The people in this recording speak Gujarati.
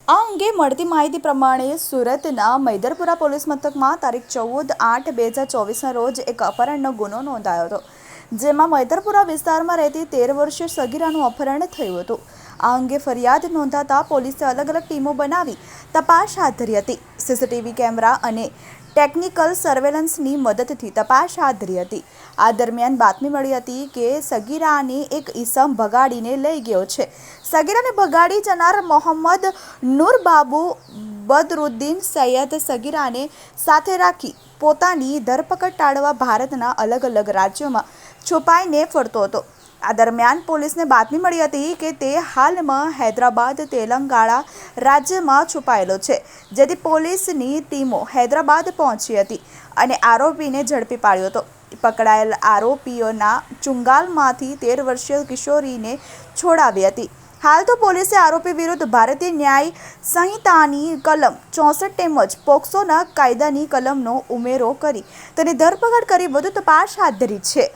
આ અંગે મળતી માહિતી પ્રમાણે સુરતના મૈદરપુરા પોલીસ મથકમાં તારીખ 14/8/2024ના રોજ એક અપહરણનો ગુનો નોંધાયો હતો, જેમાં મૈદરપુરા વિસ્તારમાં રહેતી 13 વર્ષીય સગીરાનું અપહરણ થયું હતું। આ અંગે ફરિયાદ નોંધાતા પોલીસે અલગ અલગ ટીમો બનાવી તપાસ હાથ ધરી હતી। સીસીટીવી કેમેરા અને ટેકનિકલ સર્વેલન્સની મદદથી તપાસ હાથ ધરી હતી। આ દરમિયાન બાતમી મળી હતી કે સગીરાને એક ઈસમ ભગાડીને લઈ ગયો છે। સગીરાને ભગાડી જનાર મોહમ્મદ નૂરબાબુ બદરુદ્દીન સૈયદ સગીરાને સાથે રાખી પોતાની ધરપકડ ટાળવા ભારતના અલગ અલગ રાજ્યોમાં છુપાઈને ફરતો હતો। આ દરમિયાન પોલીસને બાતમી મળી હતી કે તે હાલમાં હૈદરાબાદ તેલંગાણા રાજ્યમાં છુપાયેલો છે, જેથી પોલીસની ટીમો હૈદરાબાદ પહોંચી હતી અને આરોપીને ઝડપી પાડ્યો હતો। પકડાયેલ આરોપીઓના ચુંગાલમાંથી 13 વર્ષીય કિશોરીને છોડાવી હતી। હાલ તો પોલીસે આરોપી વિરુદ્ધ ભારતીય ન્યાય સંહિતાની કલમ 64 તેમજ પોક્સોના કાયદાની કલમનો ઉમેરો કરી તેની ધરપકડ કરી વધુ તપાસ હાથ ધરી છે।